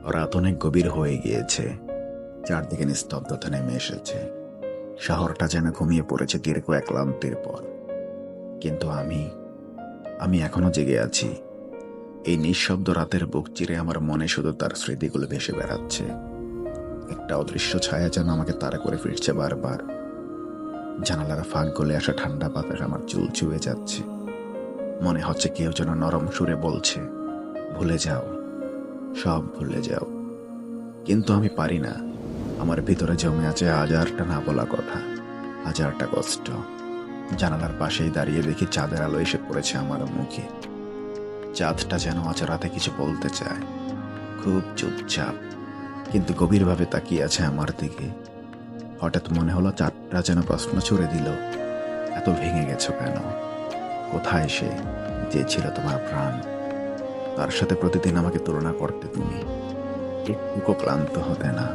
রাত অনেক গভীর হয়ে গিয়েছে। চারদিকে নিস্তব্ধতা নেমে এসেছে। শহরটা যেন ঘুমিয়ে পড়েছে দীর্ঘ এক ক্লান্তির পর। কিন্তু আমি এখনো জেগে আছি। এই নিঃশব্দ রাতের বুক চিরে আমার মনে শুধু তার স্মৃতিগুলো ভেসে বেড়াচ্ছে। একটা অদৃশ্য ছায়া যেন আমাকে তাড়া করে ফিরছে বারবার। জানালার ফাঁক গলে আসা ঠান্ডা বাতাস আমার চুল ছুঁয়ে যাচ্ছে। মনে হচ্ছে কেউ যেন নরম সুরে বলছে, ভুলে যাও, সব ভুলে যাও। কিন্তু আমি পারি না। আমার ভিতরে জমে আছে হাজারটা না বলা কথা, হাজারটা কষ্ট। জানালার পাশেই দাঁড়িয়ে দেখি চাঁদের আলো এসে পড়েছে আমার মুখে। চাঁদটা যেন আজ রাতে কিছু বলতে চায়, খুব চুপচাপ, কিন্তু গভীরভাবে তাকিয়ে আছে আমার দিকে। হঠাৎ মনে হলো চাঁদটা যেন প্রশ্ন ছুড়ে দিল, এত ভেঙে গেছো কেন? কোথায় সে যে ছিল তোমার প্রাণ? তার সাথে প্রতিদিন আমাকে তুলনা করতে তুমি, একটুকু ক্লান্ত হতে না।